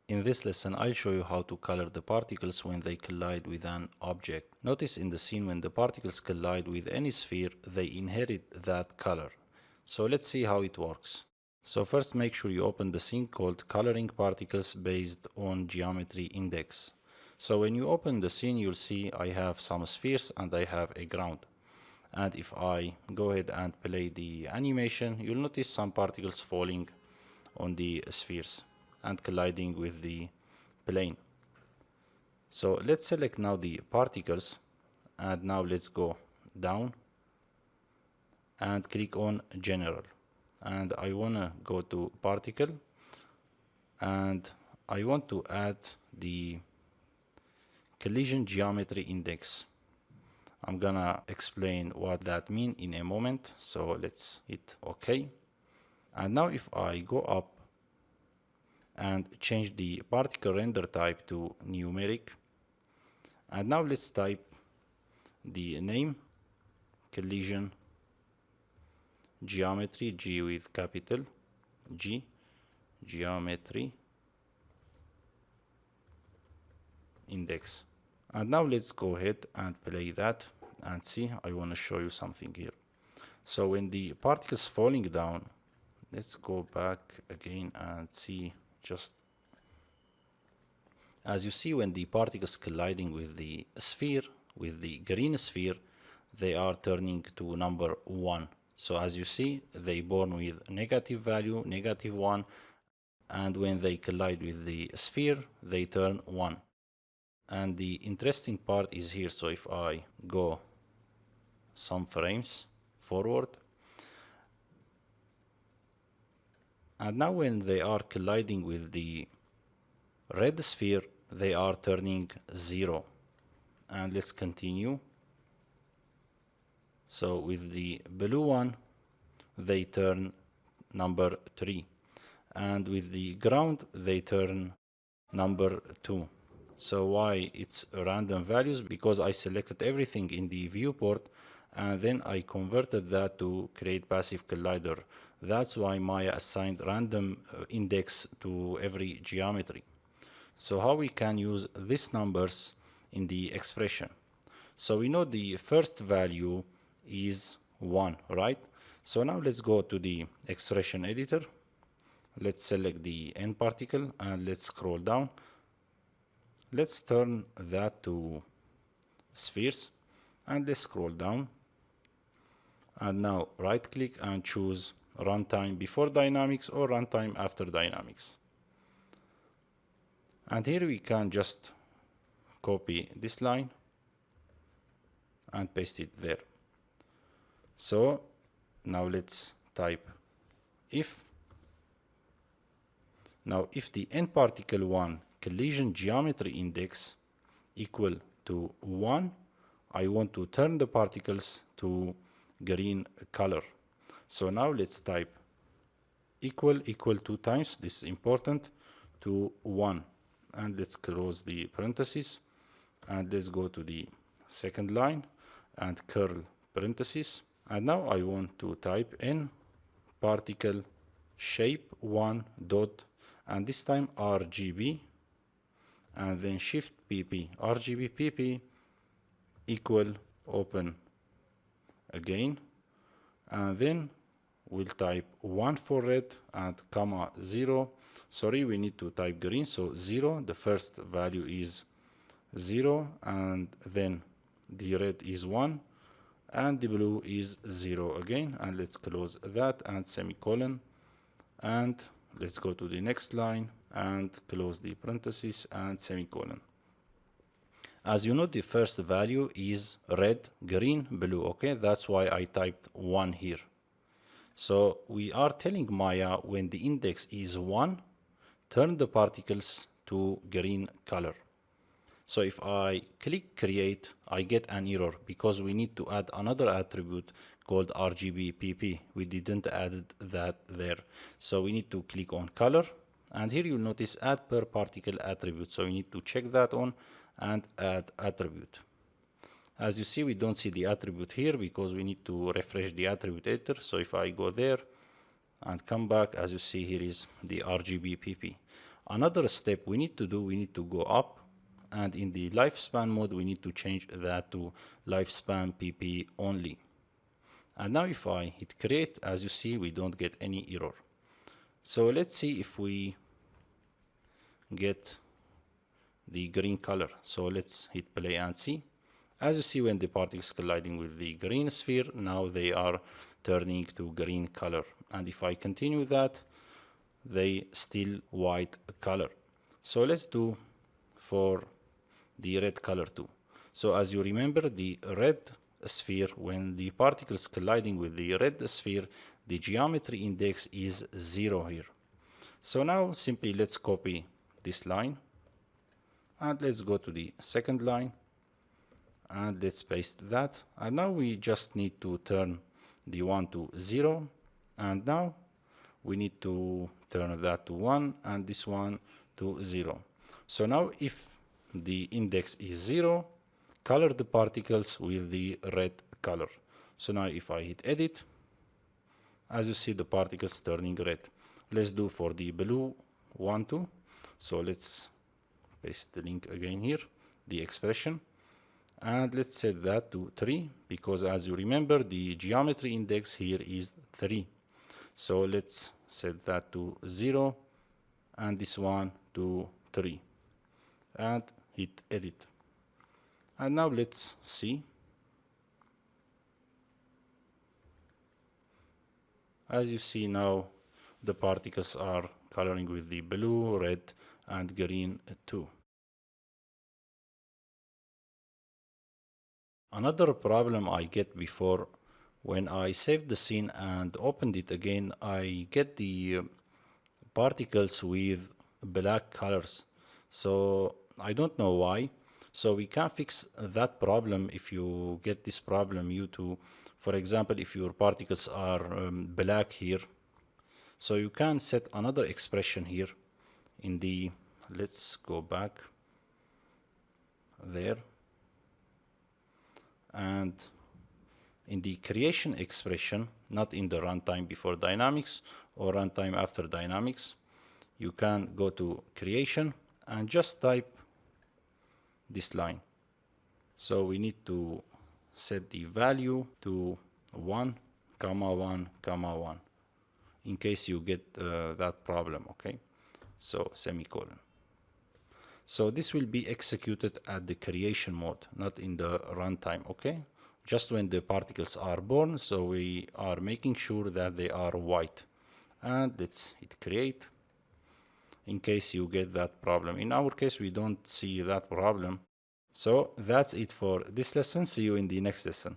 In this lesson, I'll show you how to color the particles when they collide with an object. Notice in the scene when the particles collide with any sphere, they inherit that color. So let's see how it works. So first make sure you open the scene called Coloring Particles based on Geometry Index. So when you open the scene, you'll see I have some spheres and I have a ground. And if I go ahead and play the animation, you'll notice some particles falling on the spheres and colliding with the plane. So let's select now the particles, and now let's go down and click on General. And I want to go to Particle, and I want to add the Collision Geometry Index. I'm gonna explain what that means in a moment, so let's hit OK. And now if I go up and change the particle render type to numeric, and now let's type the name collision geometry, G with capital G, geometry index. And now let's go ahead and play that and see. I want to show you something here. So when the particles falling down, let's go back again and see. Just as you see, when the particles colliding with the sphere, with the green sphere, they are turning to number 1. So as you see, they born with negative value, -1, and when they collide with the sphere, they turn 1. And the interesting part is here. So if I go some frames forward, and now when they are colliding with the red sphere, they are turning 0. And let's continue. So with the blue one, they turn number 3. And with the ground, they turn number 2. So why it's random values? Because I selected everything in the viewport and then I converted that to create passive collider. That's why Maya assigned random index to every geometry. So how we can use these numbers in the expression? So we know the first value is 1, right? So now let's go to the expression editor. Let's select the n particle and let's scroll down. Let's turn that to spheres and let's scroll down. And now right click and choose runtime before dynamics or runtime after dynamics. And here we can just copy this line and paste it there. So now let's type if. Now if the n particle 1 collision geometry index equal to 1, I want to turn the particles to green color. So now let's type equal 2 times, this is important, to 1. And let's close the parentheses and let's go to the second line and curl parentheses. And now I want to type n particle shape 1 dot, and this time RGB, and then shift PP, RGB PP equal open again, and then we'll type 1 for red and comma 0. Sorry, we need to type green, so 0, the first value is 0, and then the red is 1, and the blue is 0 again. And let's close that and semicolon, and let's go to the next line and close the parentheses and semicolon. As you know, the first value is red, green, blue. Okay, that's why I typed 1 here. So we are telling Maya when the index is 1, turn the particles to green color. So if I click create, I get an error because we need to add another attribute called RGB/PP. We didn't add that there. So we need to click on color, and here you'll notice add per particle attribute. So we need to check that on and add attribute. As you see, we don't see the attribute here because we need to refresh the attribute editor. So if I go there and come back, as you see, here is the RGB/PP. Another step we need to do, we need to go up, and in the lifespan mode we need to change that to lifespan pp only. And now if I hit create, as you see, we don't get any error. So let's see if we get the green color. So let's hit play and see. As you see, when the particles colliding with the green sphere, now they are turning to green color. And if I continue that, they still white color. So let's do for the red color too. So as you remember, the red sphere, when the particles colliding with the red sphere, the geometry index is 0 here. So now simply let's copy this line and let's go to the second line and let's paste that. And now we just need to turn the 1 to 0, and now we need to turn that to 1 and this one to 0. So now if the index is 0, color the particles with the red color. So now if I hit edit, as you see, the particles turning red. Let's do for the blue one too. So let's paste the link again here, the expression, and let's set that to 3, because as you remember, the geometry index here is 3. So let's set that to 0 and this one to 3 and hit edit. And now let's see. As you see now, the particles are coloring with the blue, red, and green too. Another problem I get before, when I saved the scene and opened it again, I get the particles with black colors. So I don't know why. So we can fix that problem. If you get this problem, for example, if your particles are black here, so you can set another expression here in the, let's go back there, and in the creation expression, not in the runtime before dynamics or runtime after dynamics, you can go to creation and just type this line. So we need to set the value to 1, 1, 1, in case you get that problem, okay? So semicolon. So this will be executed at the creation mode, not in the runtime, okay? Just when the particles are born, so we are making sure that they are white. And let's hit create, in case you get that problem. In our case, we don't see that problem. So that's it for this lesson. See you in the next lesson.